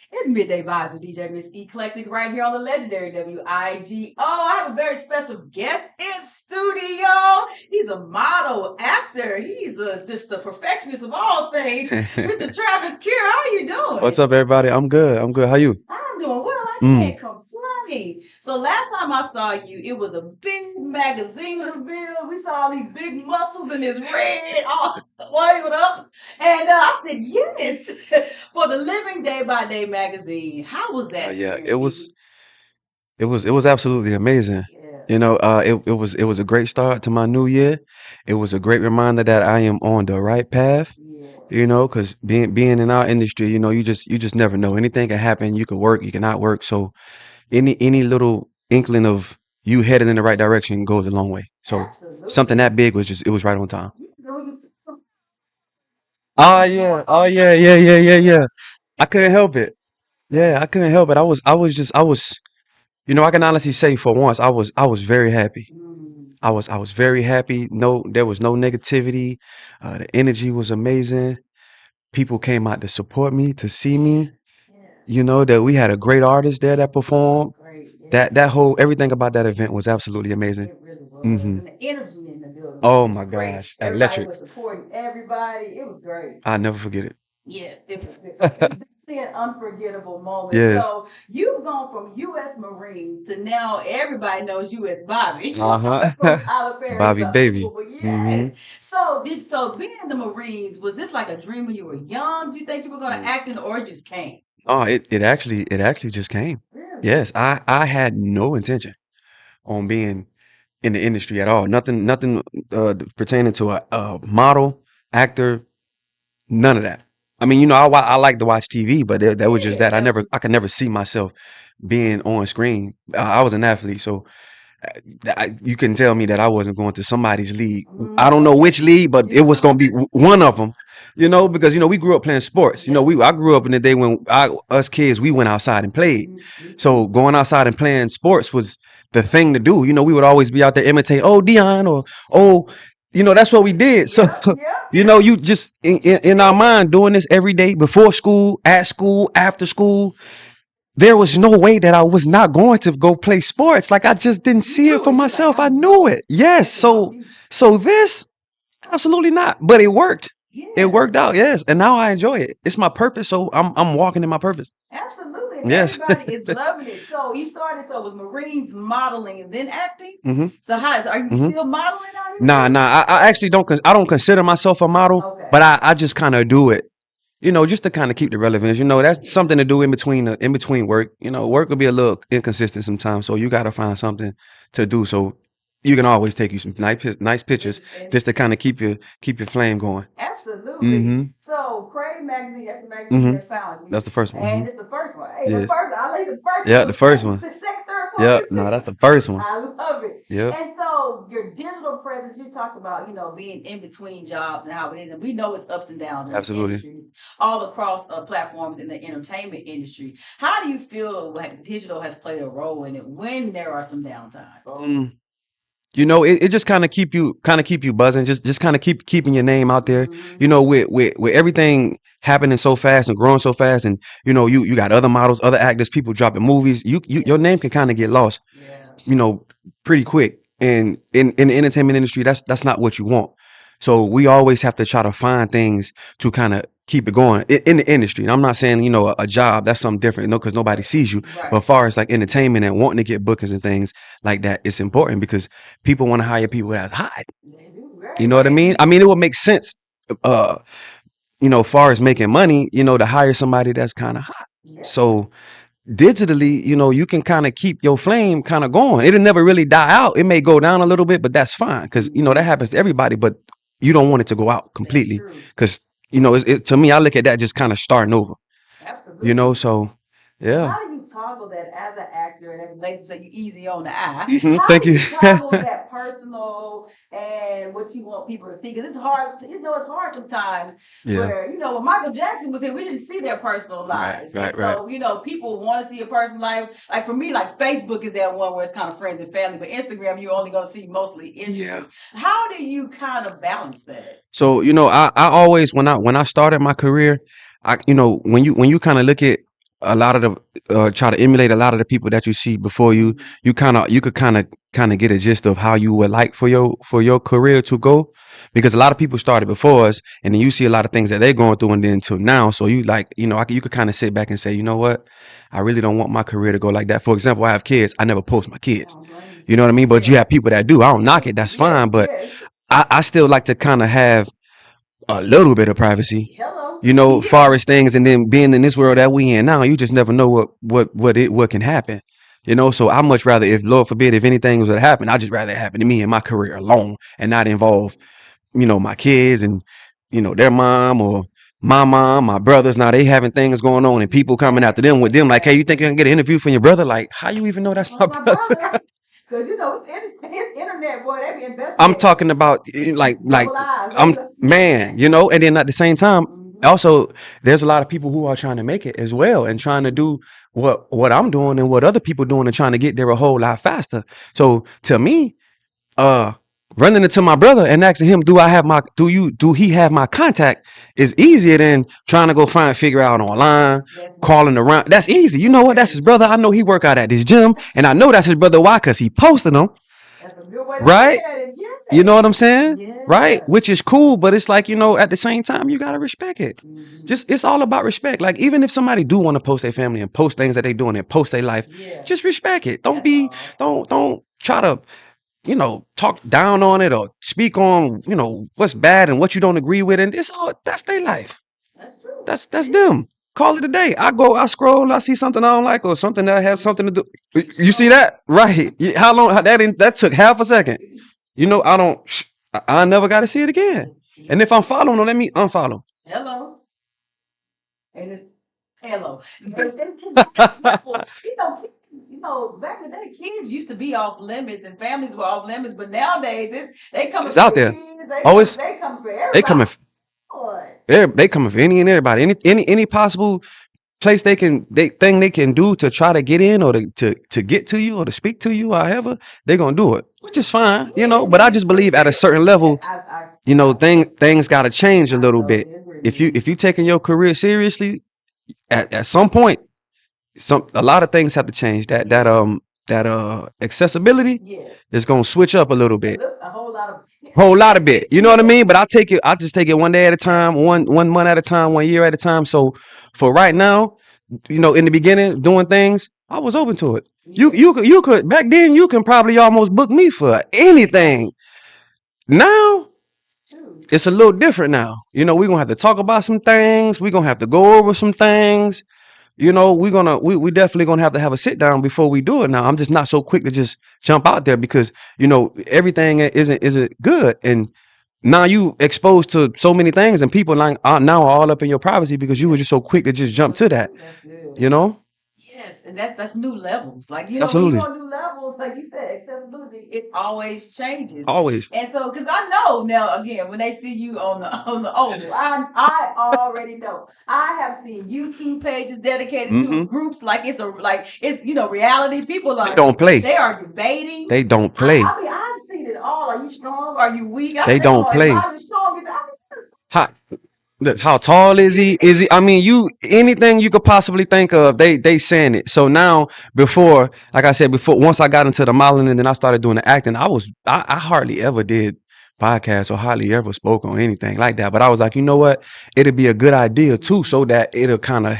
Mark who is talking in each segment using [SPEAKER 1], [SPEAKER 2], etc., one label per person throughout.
[SPEAKER 1] It's Midday Vibes with DJ Miss Eclectic right here on the legendary WIGO. I have a very special guest in studio. He's a model, actor. He's just the perfectionist of all things. Mr. Travis Kier, how are you
[SPEAKER 2] What's
[SPEAKER 1] doing?
[SPEAKER 2] up, everybody? I'm good. I'm good. How you?
[SPEAKER 1] I'm doing well. I
[SPEAKER 2] Mm.
[SPEAKER 1] can't complain. So last time I saw you, it was a big magazine reveal. We saw all these big muscles and this red all oiled up. And I said, yes, for the Living Day by Day magazine. How was that
[SPEAKER 2] Yeah, it
[SPEAKER 1] experience?
[SPEAKER 2] was it was absolutely amazing.
[SPEAKER 1] Yeah.
[SPEAKER 2] It was a great start to my new year. It was a great reminder that I am on the right path.
[SPEAKER 1] Yeah.
[SPEAKER 2] Because being in our industry, you just never know. Anything can happen. You could work, you cannot work. So any little inkling of you headed in the right direction goes a long way. So something
[SPEAKER 1] Absolutely.
[SPEAKER 2] that big was just it was right on time.
[SPEAKER 1] You know, you
[SPEAKER 2] Oh yeah, oh yeah, yeah, yeah, yeah, yeah. I couldn't help it. Yeah, I couldn't help it. I can honestly say for once, I was very happy.
[SPEAKER 1] mm,
[SPEAKER 2] I was very happy. No, there was no negativity. The energy was amazing. People came out to support me, to see me.
[SPEAKER 1] yeah.
[SPEAKER 2] That we had a great artist there that
[SPEAKER 1] Oh, it was
[SPEAKER 2] performed.
[SPEAKER 1] great.
[SPEAKER 2] That
[SPEAKER 1] Yes.
[SPEAKER 2] that whole everything about that event was absolutely amazing.
[SPEAKER 1] It really was.
[SPEAKER 2] hmm
[SPEAKER 1] And the energy in the building was
[SPEAKER 2] Oh
[SPEAKER 1] just
[SPEAKER 2] my
[SPEAKER 1] great.
[SPEAKER 2] gosh,
[SPEAKER 1] Everybody
[SPEAKER 2] electric.
[SPEAKER 1] was supporting everybody. It was great.
[SPEAKER 2] I'll never forget it.
[SPEAKER 1] Yes, it was definitely an unforgettable moment.
[SPEAKER 2] Yes.
[SPEAKER 1] So you've gone from U.S. Marines to now everybody knows you as Bobby from
[SPEAKER 2] Uh-huh.
[SPEAKER 1] Tyler Perry's
[SPEAKER 2] Bobby baby.
[SPEAKER 1] Uncle.
[SPEAKER 2] hmm
[SPEAKER 1] Yes. So being in the Marines, was this like a dream when you were young? Do you think you were going to act in, or it just came?
[SPEAKER 2] Oh, it actually just came.
[SPEAKER 1] Really?
[SPEAKER 2] Yes, I had no intention on being in the industry at all. Nothing pertaining to a model, actor, none of that. I mean, I like to watch TV, but that was just
[SPEAKER 1] Yeah,
[SPEAKER 2] that.
[SPEAKER 1] that was just
[SPEAKER 2] I could never see myself being on screen. I was an athlete, so you can tell me that I wasn't going to somebody's league. I don't know which league, but it was going to be one of them. Because we grew up playing sports.
[SPEAKER 1] yeah.
[SPEAKER 2] I grew up in the day when us kids we went outside and played.
[SPEAKER 1] Me
[SPEAKER 2] So
[SPEAKER 1] too.
[SPEAKER 2] going outside and playing sports was the thing to do. We would always be out there imitate, oh Dion, or oh, that's what we did. So
[SPEAKER 1] Yep, yep.
[SPEAKER 2] you just in our mind doing this every day before school, at school, after school. There was no way that I was not going to go play sports. Like I just didn't
[SPEAKER 1] You
[SPEAKER 2] see it
[SPEAKER 1] knew
[SPEAKER 2] for
[SPEAKER 1] it. You like,
[SPEAKER 2] myself.
[SPEAKER 1] I
[SPEAKER 2] I knew
[SPEAKER 1] know
[SPEAKER 2] it. Yes.
[SPEAKER 1] this is my
[SPEAKER 2] So
[SPEAKER 1] future.
[SPEAKER 2] so this absolutely not. But it worked. It
[SPEAKER 1] Yeah.
[SPEAKER 2] worked out. Yes. And now I enjoy it. It's my purpose. So I'm walking in my purpose.
[SPEAKER 1] Absolutely, and
[SPEAKER 2] Yes.
[SPEAKER 1] everybody is loving it. So you started, so it was Marines modeling and then acting.
[SPEAKER 2] hmm
[SPEAKER 1] So are you
[SPEAKER 2] hmm
[SPEAKER 1] still modeling out here
[SPEAKER 2] Nah,
[SPEAKER 1] too?
[SPEAKER 2] nah. I actually I don't consider myself a model, but
[SPEAKER 1] Okay.
[SPEAKER 2] I just kind of do it. Just to kind of keep the relevance. That's something to do in between work. Work will be a little inconsistent sometimes, so you got to find something to do. So you can always take you some nice pictures
[SPEAKER 1] Pictures and
[SPEAKER 2] just to kind of keep your flame going.
[SPEAKER 1] absolutely.
[SPEAKER 2] Mm-hmm.
[SPEAKER 1] So Crave magazine, that's the magazine
[SPEAKER 2] Mm-hmm.
[SPEAKER 1] that found you,
[SPEAKER 2] That's the first one.
[SPEAKER 1] and it's the first one. Hey, the
[SPEAKER 2] Yes.
[SPEAKER 1] first. I like the first
[SPEAKER 2] Yeah,
[SPEAKER 1] one.
[SPEAKER 2] the
[SPEAKER 1] The
[SPEAKER 2] first
[SPEAKER 1] second,
[SPEAKER 2] one.
[SPEAKER 1] the second, third, fourth,
[SPEAKER 2] Yeah.
[SPEAKER 1] fifth,
[SPEAKER 2] No,
[SPEAKER 1] sixth.
[SPEAKER 2] that's the first one.
[SPEAKER 1] I love it.
[SPEAKER 2] Yep.
[SPEAKER 1] And so your digital presence, you talk about, being in between jobs and how it is. And we know it's ups and downs in the
[SPEAKER 2] Absolutely.
[SPEAKER 1] industries, all across platforms in the entertainment industry. How do you feel like digital has played a role in it when there are some downtime?
[SPEAKER 2] It just kind of keep you buzzing, just kind of keeping your name out there.
[SPEAKER 1] Mm-hmm.
[SPEAKER 2] With everything happening so fast and growing so fast, and you got other models, other actors, people dropping movies. Your name can kind of get lost,
[SPEAKER 1] Yeah.
[SPEAKER 2] you know, pretty quick. And in the entertainment industry, that's not what you want. So we always have to try to find things to kind of keep it going in the industry. And I'm not saying, a job, that's something different, because nobody sees you. But
[SPEAKER 1] Right.
[SPEAKER 2] as far as like entertainment and wanting to get bookings and things like that, it's important because people want to hire people that's hot.
[SPEAKER 1] They do.
[SPEAKER 2] You
[SPEAKER 1] Right,
[SPEAKER 2] know what I
[SPEAKER 1] right.
[SPEAKER 2] mean? I mean, it would make sense, uh, far as making money, to hire somebody that's kind of hot.
[SPEAKER 1] Yeah.
[SPEAKER 2] So digitally, you can kind of keep your flame kind of going. It'll never really die out. It may go down a little bit, but that's fine because that
[SPEAKER 1] Mhm.
[SPEAKER 2] happens to everybody. But you don't want it to go out
[SPEAKER 1] That's
[SPEAKER 2] completely
[SPEAKER 1] true.
[SPEAKER 2] because to me, I look at that just kind of starting over.
[SPEAKER 1] Absolutely.
[SPEAKER 2] So
[SPEAKER 1] So
[SPEAKER 2] yeah.
[SPEAKER 1] how do you toggle that as an actor, and as ladies say, you easy on the eye? How
[SPEAKER 2] Thank
[SPEAKER 1] do
[SPEAKER 2] you.
[SPEAKER 1] you toggle that personal and what you want people to see? Because it's hard. It's hard sometimes.
[SPEAKER 2] Yeah.
[SPEAKER 1] Where when Michael Jackson was here, we didn't see their personal
[SPEAKER 2] Right.
[SPEAKER 1] lives, and
[SPEAKER 2] Right. Right.
[SPEAKER 1] so people want to see a personal life. Like for me, like Facebook is that one where it's kind of friends and family, but Instagram you're only gonna see mostly
[SPEAKER 2] Yeah.
[SPEAKER 1] industry. How do you kind of balance that?
[SPEAKER 2] So I always when I started my career, when you kind of look at a lot of the try to emulate a lot of the people that you see before you. You could kind of get a gist of how you would like for your career to go, because a lot of people started before us, and then you see a lot of things that they're going through, and then till now. So you like, you could kind of sit back and say, you know what, I really don't want my career to go like that. For example, I have kids. I never post my
[SPEAKER 1] I
[SPEAKER 2] kids.
[SPEAKER 1] don't blame
[SPEAKER 2] You know what I mean? But you
[SPEAKER 1] you.
[SPEAKER 2] have people that do. I don't knock
[SPEAKER 1] Yeah.
[SPEAKER 2] it. That's fine.
[SPEAKER 1] Yes,
[SPEAKER 2] But
[SPEAKER 1] yes.
[SPEAKER 2] I still like to kind of have a little bit of privacy,
[SPEAKER 1] Hello.
[SPEAKER 2] far
[SPEAKER 1] Yes.
[SPEAKER 2] as things. And then being in this world that we in now, you just never know what can happen. So I much rather, if Lord forbid, if anything was to happen, I just rather it happen to me and my career alone, and not involve, my kids and, their mom or my mom, my brothers. Now they having things going on and people coming after them with them like, hey, you think you can get an interview from your brother? Like, how you even know that's my
[SPEAKER 1] My
[SPEAKER 2] brother?
[SPEAKER 1] brother. Because it's internet, boy, they be
[SPEAKER 2] I'm
[SPEAKER 1] investigating.
[SPEAKER 2] talking about like
[SPEAKER 1] Double eyes. They be
[SPEAKER 2] I'm
[SPEAKER 1] like,
[SPEAKER 2] man, and then at the same time, also there's a lot of people who are trying to make it as well and trying to do what I'm doing and what other people doing and trying to get there a whole lot faster. So to me, uh running into my brother and asking him, do he have my contact, is easier than trying to go figure out online, calling around. That's easy. You know what? That's his brother. I know he work out at this gym, and I know that's his brother. Why? Because he posted them.
[SPEAKER 1] that's a good way to look
[SPEAKER 2] Right?
[SPEAKER 1] at it.
[SPEAKER 2] You know
[SPEAKER 1] Yes.
[SPEAKER 2] what I'm saying? Right?
[SPEAKER 1] Yes.
[SPEAKER 2] Which is cool, but it's like, at the same time, you gotta respect it. Just it's all about respect. Like, even if somebody do want to post their family and post things that they doing and post their life,
[SPEAKER 1] Yeah.
[SPEAKER 2] just respect it.
[SPEAKER 1] That's all.
[SPEAKER 2] Don't try to, talk down on it or speak on, what's bad and what you don't agree with. And that's their life.
[SPEAKER 1] That's true.
[SPEAKER 2] That's them. Call it a day. I scroll, I see something I don't like or something that has something to do. You see that? Right. How long that took half a second. I don't. I never got to see it again. And if I'm following them, let me unfollow.
[SPEAKER 1] Hello. And it's hello. But that's just that simple. Back in the day, kids used to be off limits and families were off limits, but nowadays they coming
[SPEAKER 2] It's
[SPEAKER 1] for
[SPEAKER 2] out
[SPEAKER 1] the
[SPEAKER 2] there.
[SPEAKER 1] kids,
[SPEAKER 2] Always
[SPEAKER 1] they coming for
[SPEAKER 2] they
[SPEAKER 1] everybody.
[SPEAKER 2] coming. They coming for any and everybody. Any possible place they can do to try to get in or to get to you or to speak to you, however they're gonna do it, which is fine. But I just believe at a certain level, things got to change a little bit. If you taking your career seriously, at some point, a lot of things have to change. That accessibility is gonna switch up a little bit.
[SPEAKER 1] A whole lot of
[SPEAKER 2] Whole lot of bit. You know what I mean? But I just take it one day at a time, one month at a time, 1 year at a time. So for right now, in the beginning, doing things, I was open to it. You could back then, you can probably almost book me for anything. Now it's a little different now. We're gonna have to talk about some things. We're gonna have to go over some things. We definitely gonna have to have a sit down before we do it. Now I'm just not so quick to just jump out there because everything isn't good, and now you exposed to so many things and people like are now all up in your privacy because you were just so quick to just jump to that.
[SPEAKER 1] That's good.
[SPEAKER 2] You know?
[SPEAKER 1] Yes, and that's new levels. Like when you
[SPEAKER 2] Absolutely.
[SPEAKER 1] on new levels, like you said, accessibility it always changes.
[SPEAKER 2] Always.
[SPEAKER 1] And so, because I know now, again, when they see you on the oval, I already know. I have seen YouTube pages dedicated to groups like it's reality. People
[SPEAKER 2] They don't play.
[SPEAKER 1] they are debating.
[SPEAKER 2] They don't play.
[SPEAKER 1] I mean, I've seen it all. Are you strong? Are you weak?
[SPEAKER 2] They don't play.
[SPEAKER 1] If I'm strong,
[SPEAKER 2] How, look, how tall is he? Is he? I mean, anything you could possibly think of, they saying it. So now, before, like I said before, once I got into the modeling and then I started doing the acting, I hardly ever did podcasts or hardly ever spoke on anything like that. But I was like, you know what? It'd be a good idea too, so that it'll kind of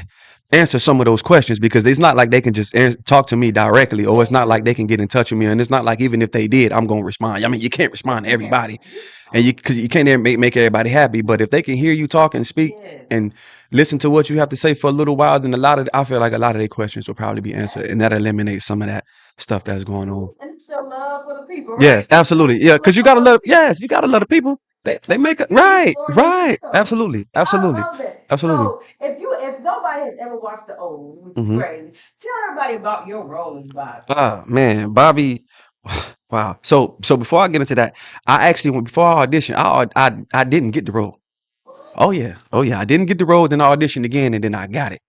[SPEAKER 2] answer some of those questions, because it's not like they can just talk to me directly, or it's not like they can get in touch with me, and it's not like even if they did, I'm gonna respond. I mean, you can't respond to everybody, and because you can't make everybody happy. But if they can hear you talk and speak and listen to what you have to say for a little while, then I feel like a lot of their questions will probably be answered, and that eliminates some of that stuff that's going on.
[SPEAKER 1] And it's your love for the people, right?
[SPEAKER 2] Yes, absolutely. Yeah, because you gotta love. Yes, you gotta love the people. They make it right. Absolutely, absolutely,
[SPEAKER 1] I love that.
[SPEAKER 2] absolutely.
[SPEAKER 1] So if nobody has ever watched the old, which is crazy, tell everybody about your role as Bobby.
[SPEAKER 2] Ah, man, Bobby. Wow. So before I get into that, I actually went before I auditioned. I didn't get the role. Oh yeah, I didn't get the role. Then I auditioned again, and then I got it.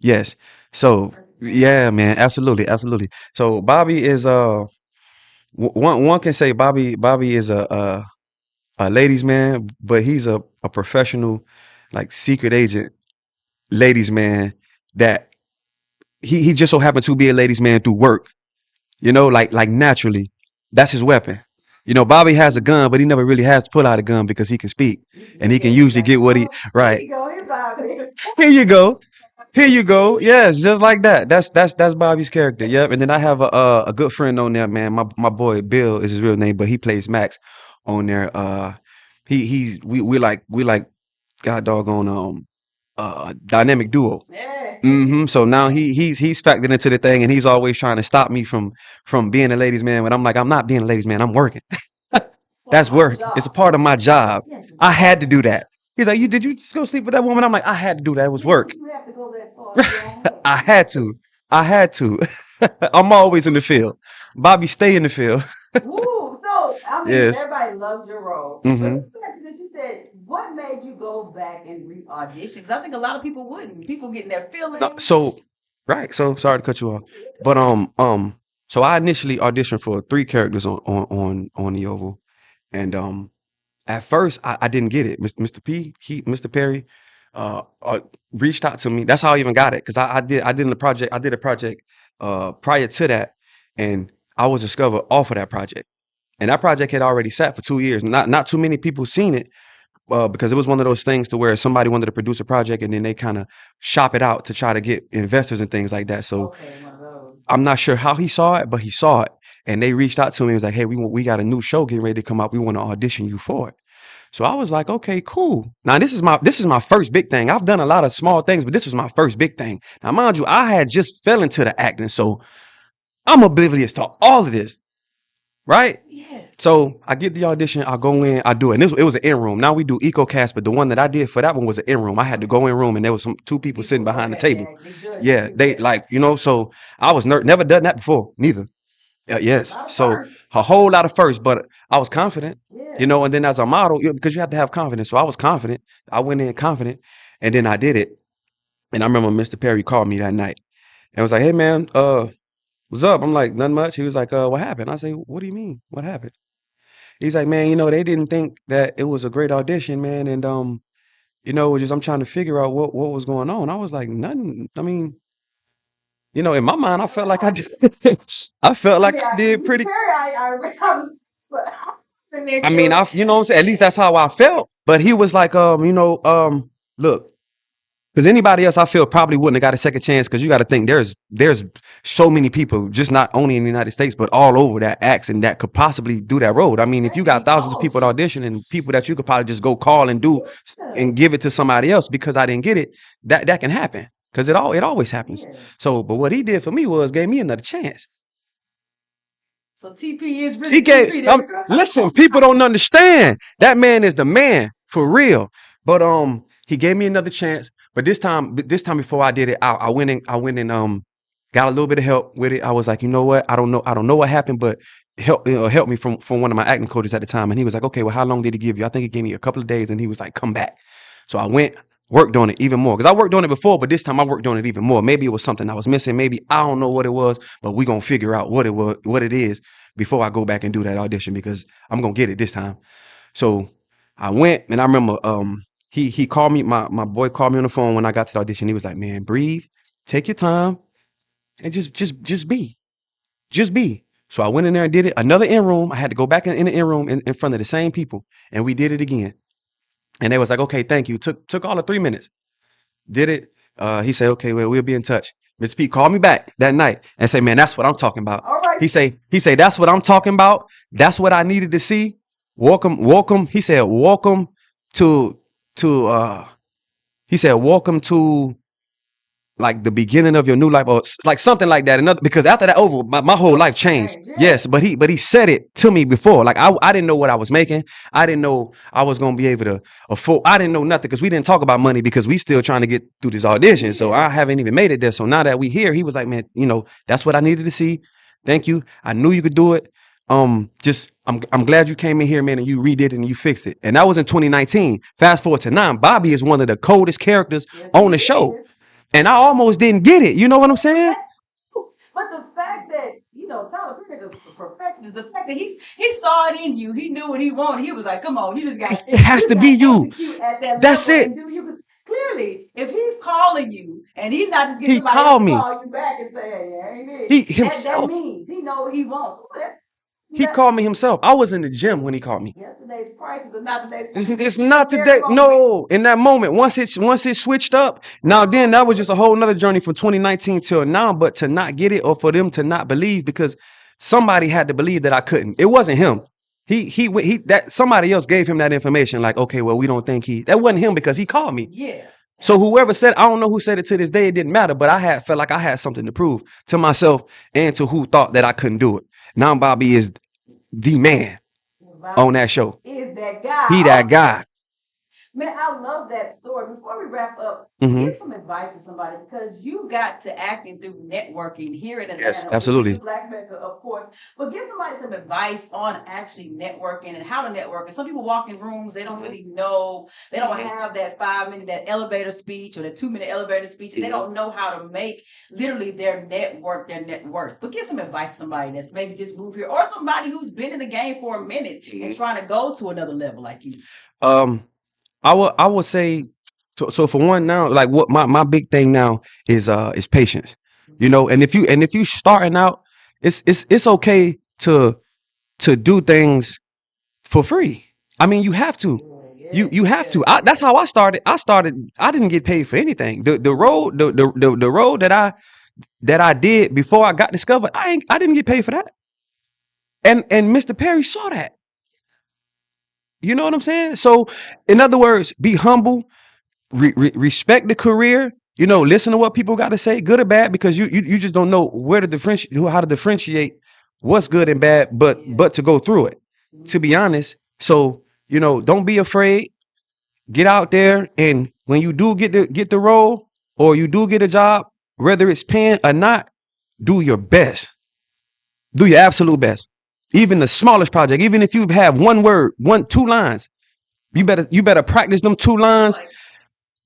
[SPEAKER 2] Yes. So yeah, man, absolutely, absolutely. So Bobby is one can say Bobby is a ladies man, but he's a professional, like secret agent ladies man that he just so happened to be a ladies' man through work. Like naturally, that's his weapon. Bobby has a gun, but he never really has to pull out a gun because he can speak and he can usually get what he right. Here you go. Here you go. Yes, just like that. That's Bobby's character. Yep. And then I have a good friend on there, man. My boy Bill is his real name, but he plays Max on there. He's we like god doggone dynamic duo.
[SPEAKER 1] Yeah.
[SPEAKER 2] So now he's factored into the thing, and he's always trying to stop me from being a ladies' man. But I'm like, I'm not being a ladies' man. I'm working. That's work. It's a part of my job. I had to do that. He's like, did you just go sleep with that woman? I'm like, I had to do that. It was work.
[SPEAKER 1] You have to go that far.
[SPEAKER 2] I had to. I had to. I'm always in the field. Bobby, stay in the field.
[SPEAKER 1] Woo! So I mean,
[SPEAKER 2] Yes.
[SPEAKER 1] everybody loves your role. But
[SPEAKER 2] hmm
[SPEAKER 1] that you said, what made you go back and re-audition? Because I think a lot of people wouldn't. People getting their
[SPEAKER 2] No,
[SPEAKER 1] feelings.
[SPEAKER 2] so right. So sorry to cut you off, but so I initially auditioned for 3 characters on the Oval, and at first I didn't get it. Mr. Perry, reached out to me. That's how I even got it because I did a project prior to that, and I was discovered off of that project. And that project had already sat for 2 years. Not too many people seen it, because it was one of those things to where somebody wanted to produce a project and then they kind of shop it out to try to get investors and things like that. So
[SPEAKER 1] Okay, one of those.
[SPEAKER 2] I'm not sure how he saw it, but he saw it, and they reached out to me and was like, "Hey, we got a new show getting ready to come out. We want to audition you for it." So I was like, "Okay, cool." Now this is my first big thing. I've done a lot of small things, but this was my first big thing. Now, mind you, I had just fell into the acting, so I'm oblivious to all of this, right?
[SPEAKER 1] Yes.
[SPEAKER 2] So I get the audition, I go in, I do it. And it was an in room. Now we do EcoCast, but the one that I did for that one was an in room. I had to go in room, and there was two people sitting behind the table. Yeah, they like, so I was never done that before, neither. Yes. So a whole lot of first, but I was confident, and then as a model, because you have to have confidence. So I was confident. I went in confident, and then I did it. And I remember Mr. Perry called me that night and was like, "Hey man, what's up?" I'm like, "Nothing much." He was like, "What happened?" I say, "What do you mean? What happened?" He's like, "Man, they didn't think that it was a great audition, man, and it was just I'm trying to figure out what was going on." I was like, "Nothing." I mean, in my mind, I felt like I did. I felt like I did pretty. I mean, what I'm saying, at least that's how I felt. But he was like, look, because anybody else, I feel probably wouldn't have got a second chance. Because you got to think there's so many people, just not only in the United States, but all over that acts and that could possibly do that role. I mean, if you got thousands of people auditioning and people that you could probably just go call and do and give it to somebody else because I didn't get it, that can happen. Because it always happens. So, but what he did for me was gave me another chance.
[SPEAKER 1] So TP is really
[SPEAKER 2] He gave. Listen, people don't understand. That man is the man for real. But he gave me another chance. But this time before I did it, I went in. Got a little bit of help with it. I was like, you know what? I don't know what happened, but help me from one of my acting coaches at the time. And he was like, okay, well, how long did he give you? I think he gave me a couple of days, and he was like, come back. So I went, worked on it even more because I worked on it before, but this time I worked on it even more. Maybe it was something I was missing. Maybe I don't know what it was, but we gonna figure out what it is before I go back and do that audition because I'm gonna get it this time. So I went, and I remember he called me. My boy called me on the phone when I got to the audition. He was like, "Man, breathe, take your time, and just be, just be." So I went in there and did it. Another in room. I had to go back in the in room in front of the same people, and we did it again. And they was like, "Okay, thank you." Took all of 3 minutes. Did it. He said, "Okay, well, we'll be in touch." Mr. Pete called me back that night and say, "Man, that's what I'm talking about."
[SPEAKER 1] All right.
[SPEAKER 2] He say, "That's what I'm talking about. That's what I needed to see. Welcome." He said, "Welcome to he said, welcome to like the beginning of your new life," or like something like that. Another, because after that over, my whole life changed. Yes, but he said it to me before. Like I didn't know what I was making. I didn't know I was gonna be able to afford. I didn't know nothing because we didn't talk about money because we still trying to get through this audition. So I haven't even made it there. So now that we here, he was like, "Man, that's what I needed to see. Thank you. I knew you could do it. Just I'm glad you came in here, man, and you redid it and you fixed it." And that was in 2019. Fast forward to now, Bobby is one of the coldest characters on the show. And I almost didn't get it. You know what I'm saying?
[SPEAKER 1] But the fact that Tyler Perry is a perfectionist, the fact that he saw it in you, he knew what he wanted. He was like, "Come on, you just got
[SPEAKER 2] It has to be you.
[SPEAKER 1] execute at that
[SPEAKER 2] That's
[SPEAKER 1] level
[SPEAKER 2] it.
[SPEAKER 1] and do you." Clearly, if he's calling you And he's not just getting
[SPEAKER 2] He
[SPEAKER 1] somebody else
[SPEAKER 2] called
[SPEAKER 1] to
[SPEAKER 2] me.
[SPEAKER 1] call you back and say, hey, that ain't it.
[SPEAKER 2] He
[SPEAKER 1] That
[SPEAKER 2] himself.
[SPEAKER 1] means he know what he wants.
[SPEAKER 2] He
[SPEAKER 1] That,
[SPEAKER 2] called me himself. I was in the gym when he called me.
[SPEAKER 1] yesterday's prices are not today's
[SPEAKER 2] It's
[SPEAKER 1] prices.
[SPEAKER 2] not today. No, in that moment, once it switched up, now then that was just a whole nother journey from 2019 till now. But to not get it, or for them to not believe, because somebody had to believe that I couldn't. It wasn't him. He that somebody else gave him that information. Like, okay, well, we don't think that wasn't him because he called me.
[SPEAKER 1] Yeah.
[SPEAKER 2] So whoever said, I don't know who said it to this day, it didn't matter. But I felt like I had something to prove to myself and to who thought that I couldn't do it. Now Bobby is the man on that show.
[SPEAKER 1] Is that guy.
[SPEAKER 2] He that guy.
[SPEAKER 1] Man, I love that story. Before we wrap up,
[SPEAKER 2] Mhm.
[SPEAKER 1] give some advice to somebody, because you got to acting through networking here in Atlanta.
[SPEAKER 2] Yes, absolutely.
[SPEAKER 1] The Black Mecca, of course. But give somebody some advice on actually networking and how to network. And some people walk in rooms, they don't really know. They don't have that 5 minute, that elevator speech, or the 2 minute elevator speech. And they don't know how to make literally their network, their net worth. But give some advice to somebody that's maybe just moved here, or somebody who's been in the game for a minute and trying to go to another level like you.
[SPEAKER 2] I would say, so for one now, like what my big thing now is patience. You know, and if you starting out, it's okay to do things for free. I mean, you have to. You have to. That's how I started. I didn't get paid for anything. The road that I did before I got discovered, I didn't get paid for that. And Mr. Perry saw that. You know what I'm saying? So in other words, be humble, respect the career. You know, listen to what people got to say, good or bad, because you just don't know where to differentiate, how to differentiate what's good and bad, but to go through it. To be honest, so you know, don't be afraid. Get out there, and when you do get the role, or you do get a job, whether it's paying or not, do your best. Do your absolute best. Even the smallest project, even if you have one word, two lines, you better practice them two lines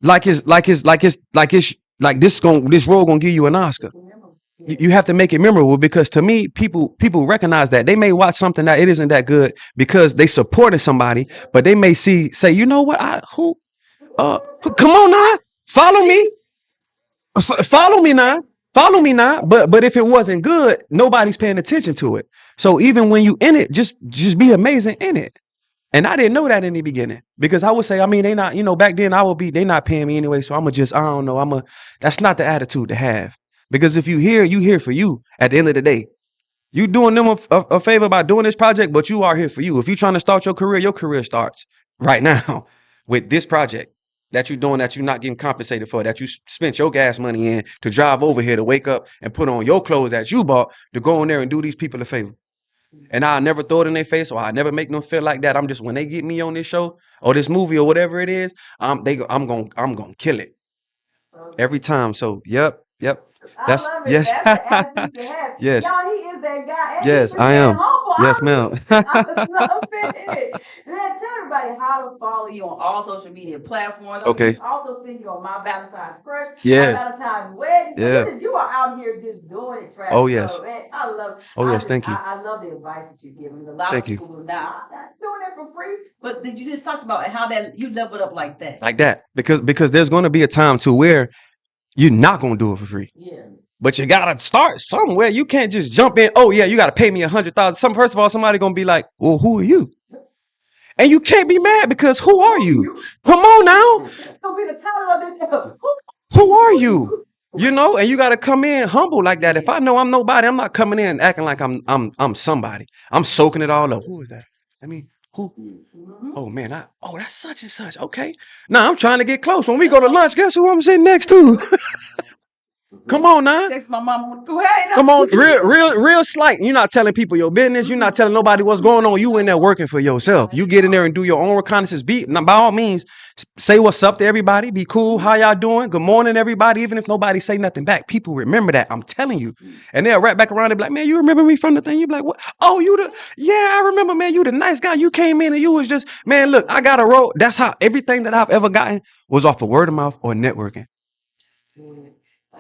[SPEAKER 2] like this role gonna give you an Oscar. You have to make it memorable, because to me, people recognize that they may watch something that it isn't that good because they supported somebody, but they may say, you know what, come on now, follow me, follow me now, follow me now. But if it wasn't good, nobody's paying attention to it. So even when you in it, just be amazing in it. And I didn't know that in the beginning, because I would say, I mean, they not, back then they not paying me anyway. So I don't know. That's not the attitude to have. Because if you here for you at the end of the day. You doing them a favor by doing this project, but you are here for you. If you're trying to start your career starts right now with this project that you're doing, that you're not getting compensated for, that you spent your gas money in to drive over here to wake up and put on your clothes that you bought to go in there and do these people a favor. And I never throw it in their face, or I never make them feel like that. I'm just, when they get me on this show or this movie or whatever it is, I'm gonna kill it every time. So yep. That's
[SPEAKER 1] I love it.
[SPEAKER 2] yes.
[SPEAKER 1] That's the attitude to have.
[SPEAKER 2] Yes.
[SPEAKER 1] Y'all, he is that guy. And
[SPEAKER 2] Yes, I am.
[SPEAKER 1] humble.
[SPEAKER 2] Yes, ma'am.
[SPEAKER 1] I love it. Then tell everybody how to follow you on all social media platforms.
[SPEAKER 2] Okay.
[SPEAKER 1] Also see you on My Valentine's Crush,
[SPEAKER 2] Yes.
[SPEAKER 1] My Valentine's Wedding. So
[SPEAKER 2] Yeah.
[SPEAKER 1] you are out here just doing it, Travis.
[SPEAKER 2] Oh, yes.
[SPEAKER 1] So, man, I love it.
[SPEAKER 2] Oh, yes. Thank you.
[SPEAKER 1] I love the advice that you're giving. A lot
[SPEAKER 2] Thank
[SPEAKER 1] of
[SPEAKER 2] you.
[SPEAKER 1] people will not doing it for free. But did you just talk about how that you leveled up like that?
[SPEAKER 2] Like that. Because there's going to be a time to where you're not going to do it for free.
[SPEAKER 1] Yeah.
[SPEAKER 2] But you gotta start somewhere. You can't just jump in. Oh yeah, you gotta pay me $100,000. First of all, somebody gonna be like, "Well, who are you?" And you can't be mad, because who are you? Come on now.
[SPEAKER 1] It's gonna be the title of this.
[SPEAKER 2] Who are you? You know, and you gotta come in humble like that. If I know I'm nobody, I'm not coming in acting like I'm somebody. I'm soaking it all up. Who is that? I mean, who? Oh man, that's such and such. Okay. Now I'm trying to get close. When we go to lunch, guess who I'm sitting next to? Come on now.
[SPEAKER 1] Text my mama. Go ahead.
[SPEAKER 2] Come on, real slight. You're not telling people your business. You're not telling nobody what's going on. You in there working for yourself. You get in there and do your own reconnaissance. Now, by all means, say what's up to everybody. Be cool. How y'all doing? Good morning, everybody. Even if nobody say nothing back, people remember that. I'm telling you. And they'll wrap back around and be like, man, you remember me from the thing? You be like, what? Oh, yeah, I remember, man. You the nice guy. You came in and you was just, man, look, I got a roll. That's how everything that I've ever gotten was off of word of mouth or networking.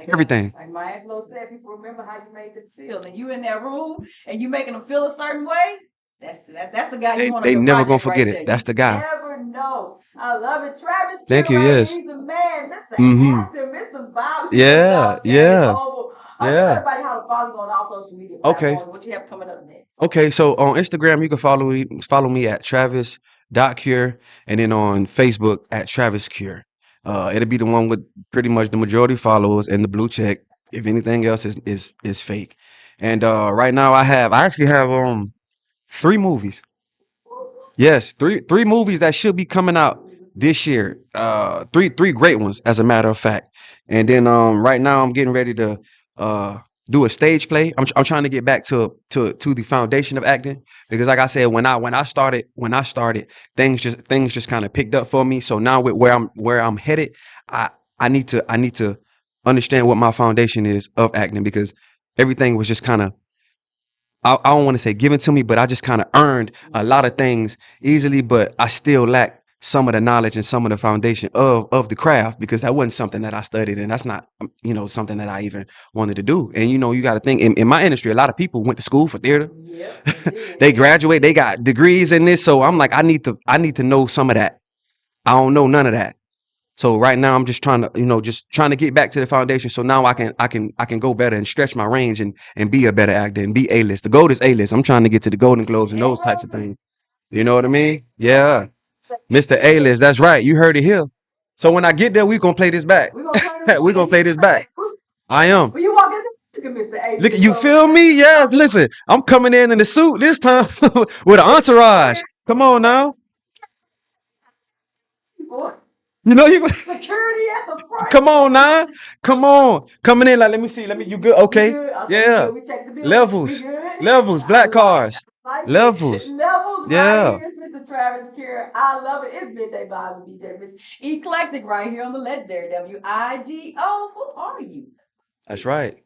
[SPEAKER 2] Everything.
[SPEAKER 1] Like my Angelo said, people remember how you made them feel. And you in that room and you making them feel a certain way. That's the guy you want on
[SPEAKER 2] They
[SPEAKER 1] your
[SPEAKER 2] never gonna
[SPEAKER 1] project
[SPEAKER 2] forget
[SPEAKER 1] right
[SPEAKER 2] it.
[SPEAKER 1] there.
[SPEAKER 2] That's
[SPEAKER 1] You
[SPEAKER 2] the guy.
[SPEAKER 1] never know. I love it. Travis
[SPEAKER 2] Thank
[SPEAKER 1] Kidd
[SPEAKER 2] you.
[SPEAKER 1] right here.
[SPEAKER 2] Yes.
[SPEAKER 1] He's a man, Mr.
[SPEAKER 2] Mm-hmm.
[SPEAKER 1] Actor, Mr. Bob. He's so
[SPEAKER 2] Yeah.
[SPEAKER 1] down, Patty
[SPEAKER 2] Yeah.
[SPEAKER 1] Mobile. Tell
[SPEAKER 2] Yeah.
[SPEAKER 1] everybody how to follow you on all social media
[SPEAKER 2] Okay.
[SPEAKER 1] platforms. What you have coming up next?
[SPEAKER 2] Okay, so on Instagram you can follow me at Travis.Cure, and then on Facebook at Travis Cure. It'll be the one with pretty much the majority followers and the blue check. If anything else is fake. And right now I actually have 3 movies. Yes, three movies that should be coming out this year. Three great ones, as a matter of fact. And then right now I'm getting ready to uh do a stage play. I'm trying to get back to the foundation of acting, because like I said, when I started things just kind of picked up for me. So now with where I'm headed, I I need to understand what my foundation is of acting, because everything was just kind of, I don't want to say given to me, but I just kind of earned a lot of things easily, but I still lack some of the knowledge and some of the foundation of the craft, because that wasn't something that I studied, and that's not something that I even wanted to do. And you got to think, in my industry, a lot of people went to school for theater.
[SPEAKER 1] Yep, they
[SPEAKER 2] They
[SPEAKER 1] did.
[SPEAKER 2] graduate, they got degrees in this, so I'm like, I need to know some of that. I don't know none of that. So right now I'm just trying to get back to the foundation. So now I can go better and stretch my range and be a better actor and be A-list. The goal is A-list. I'm trying to get to the Golden Globes and those types of things. You know what I mean? Yeah. Mr. A-list. That's right. You heard it here. So when I get there, we're gonna play this back.
[SPEAKER 1] We're gonna turn
[SPEAKER 2] We're gonna play this back. I am.
[SPEAKER 1] When you walk in, look at Mr. A.
[SPEAKER 2] Look, you feel me? Yes. Listen, I'm coming in the suit this time with an entourage. Come on now. You know you.
[SPEAKER 1] Security at the front.
[SPEAKER 2] Come on now. Come on. Coming in like, let me see. You good? Okay.
[SPEAKER 1] Good. Okay,
[SPEAKER 2] Yeah.
[SPEAKER 1] good. We check the bill. We
[SPEAKER 2] Levels.
[SPEAKER 1] good.
[SPEAKER 2] Levels. Black cars. Levels.
[SPEAKER 1] Levels right
[SPEAKER 2] Yeah.
[SPEAKER 1] here. It's Mr. Travis Kier. I love it. It's Midday Vibes with DJ Miss Eclectic right here on the legendary WIGO. Who are you?
[SPEAKER 2] That's right.